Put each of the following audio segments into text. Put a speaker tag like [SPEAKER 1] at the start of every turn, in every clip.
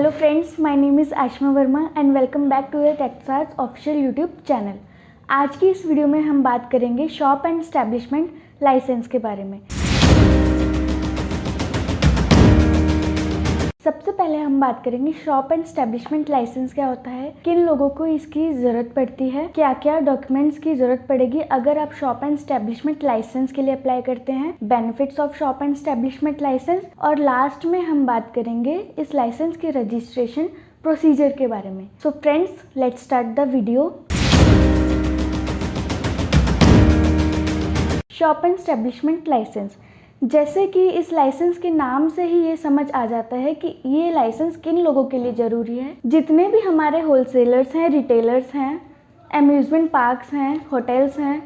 [SPEAKER 1] Hello friends, my name is Ashma Verma and welcome back to the Texas official YouTube channel. आज की इस video में हम बात करेंगे शॉप एंड एस्टैब्लिशमेंट लाइसेंस के बारे में। सबसे पहले हम बात करेंगे शॉप एंड एस्टैब्लिशमेंट लाइसेंस क्या होता है, किन लोगों को इसकी ज़रूरत पड़ती है, क्या क्या डॉक्यूमेंट्स की ज़रूरत पड़ेगी अगर आप शॉप एंड एस्टैब्लिशमेंट लाइसेंस के लिए अप्लाई करते हैं, benefits of shop and establishment license, और लास्ट में हम बात करेंगे इस लाइसेंस के रजिस्ट्रेशन प्रोसीजर के बारे में। So friends, let's start the video. Shop and establishment license, जैसे कि इस लाइसेंस के नाम से ही ये समझ आ जाता है कि ये लाइसेंस किन लोगों के लिए ज़रूरी है। जितने भी हमारे होलसेलर्स हैं, रिटेलर्स हैं, अम्यूज़मेंट पार्क्स हैं, होटल्स हैं,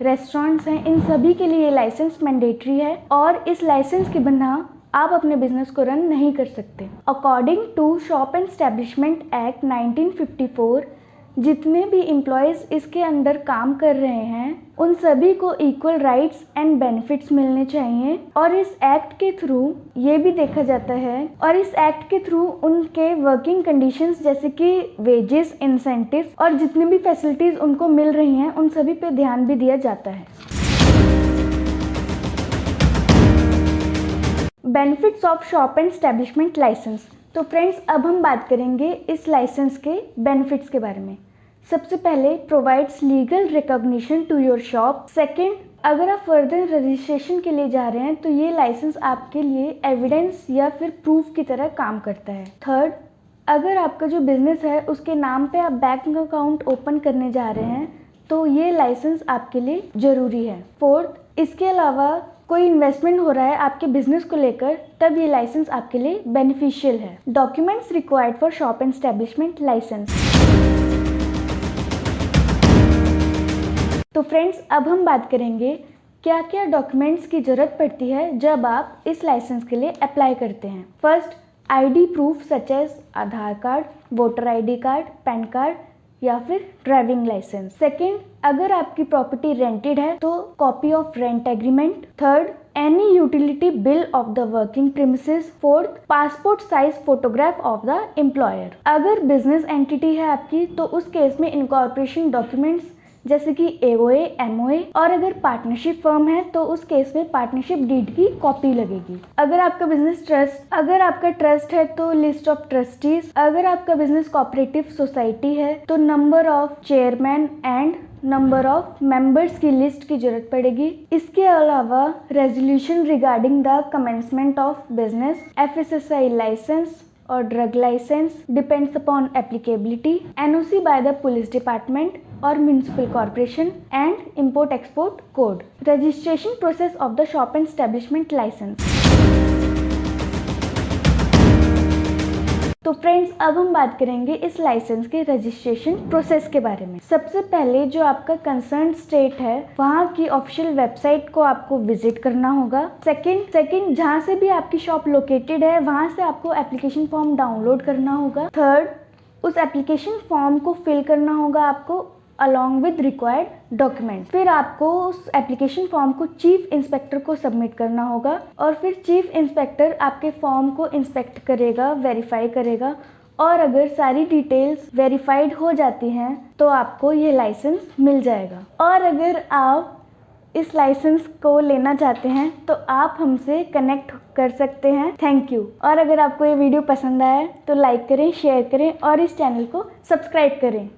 [SPEAKER 1] रेस्टोरेंट्स हैं, इन सभी के लिए ये लाइसेंस मैंडेटरी है और इस लाइसेंस के बिना आप अपने बिजनेस को रन नहीं कर सकते। According to shop and establishment act 1954, जितने भी एम्प्लॉयज़ इसके अंडर काम कर रहे हैं उन सभी को इक्वल राइट्स एंड बेनिफिट्स मिलने चाहिए और इस एक्ट के थ्रू ये भी देखा जाता है और इस एक्ट के थ्रू उनके वर्किंग कंडीशंस जैसे कि वेजेस, इंसेंटिव्स और जितनी भी फैसिलिटीज़ उनको मिल रही हैं उन सभी पे ध्यान भी दिया जाता है। Benefits of shop and establishment licence. तो फ्रेंड्स, अब हम बात करेंगे इस लाइसेंस के बेनिफिट्स के बारे में। सबसे पहले, provides legal recognition to your shop. Second, अगर आप फर्दर रजिस्ट्रेशन के लिए जा रहे हैं तो ये लाइसेंस आपके लिए एविडेंस या फिर प्रूफ की तरह काम करता है। थर्ड, अगर आपका जो बिजनेस है उसके नाम पे आप बैंक अकाउंट ओपन करने जा रहे हैं तो ये लाइसेंस आपके लिए ज़रूरी है। फोर्थ, इसके अलावा कोई इन्वेस्टमेंट हो रहा है आपके बिजनेस को लेकर तब ये लाइसेंस आपके लिए बेनिफिशियल है। Documents required for shop and establishment licence. तो फ्रेंड्स, अब हम बात करेंगे क्या क्या डॉक्यूमेंट्स की ज़रूरत पड़ती है जब आप इस लाइसेंस के लिए अप्लाई करते हैं। First, ID proof such as Aadhaar card, voter ID card, PAN card या फिर ड्राइविंग लाइसेंस। सेकेंड, अगर आपकी प्रॉपर्टी रेंटेड है तो copy of rent agreement. Third, any utility bill of the working premises. Fourth, passport size photograph of the employer. अगर business entity है आपकी तो उस केस में इनकॉर्पोरेशन डॉक्यूमेंट्स जैसे कि एओए, एमओए, और अगर पार्टनरशिप फर्म है तो उस केस में पार्टनरशिप डीड की कॉपी लगेगी। अगर आपका बिजनेस ट्रस्ट है तो लिस्ट ऑफ ट्रस्टीज। अगर आपका बिजनेस कोऑपरेटिव सोसाइटी है तो number of chairman and number of members की लिस्ट की जरूरत पड़ेगी। इसके अलावा resolution regarding the commencement of business, FSSI licence और drug licence depends upon applicability, NOC by the police department और municipal corporation and import export code. Registration process of the shop and establishment licence. तो friends, अब हम बात करेंगे इस licence के registration process के बारे में। सबसे पहले जो आपका कंसर्न स्टेट है वहाँ की ऑफिशियल वेबसाइट को आपको विजिट करना होगा। सेकंड, जहाँ से भी आपकी शॉप लोकेटेड है वहाँ से आपको एप्लीकेशन फॉर्म डाउनलोड करना होगा। थर्ड, उस एप्लीकेशन फॉर्म को फिल करना होगा आपको अलॉन्ग विद रिक्वायर्ड डॉक्यूमेंट। फिर आपको उस एप्लीकेशन फॉर्म को चीफ इंस्पेक्टर को सबमिट करना होगा और फिर चीफ इंस्पेक्टर आपके फॉर्म को इंस्पेक्ट करेगा, वेरीफाई करेगा और अगर सारी डिटेल्स वेरीफाइड हो जाती हैं तो आपको ये लाइसेंस मिल जाएगा। और अगर आप इस लाइसेंस को लेना चाहते हैं तो आप हमसे कनेक्ट कर सकते हैं। Thank you. और अगर आपको ये वीडियो पसंद आया तो लाइक करें, शेयर करें और इस चैनल को सब्सक्राइब करें।